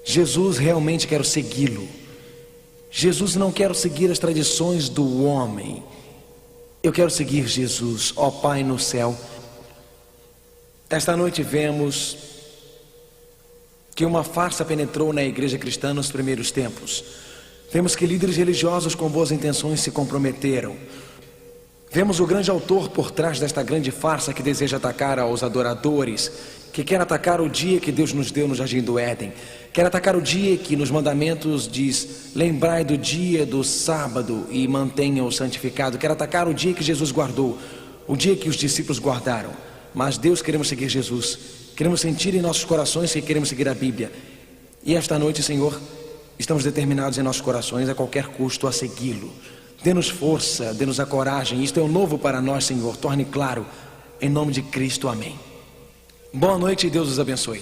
Jesus, realmente quero segui-lo. Jesus, não quero seguir as tradições do homem. Eu quero seguir Jesus, ó Pai no céu. Esta noite vemos que uma farsa penetrou na igreja cristã nos primeiros tempos. Vemos que líderes religiosos com boas intenções se comprometeram. Vemos o grande autor por trás desta grande farsa que deseja atacar aos adoradores, que quer atacar o dia que Deus nos deu no Jardim do Éden, quer atacar o dia que nos mandamentos diz, lembrai do dia do sábado e mantenha-o santificado, quer atacar o dia que Jesus guardou, o dia que os discípulos guardaram. Mas Deus, queremos seguir Jesus, queremos sentir em nossos corações que queremos seguir a Bíblia. E esta noite, Senhor, estamos determinados em nossos corações a qualquer custo a segui-lo. Dê-nos força, dê-nos a coragem. Isto é o novo para nós, Senhor. Torne claro. Em nome de Cristo, amém. Boa noite e Deus os abençoe.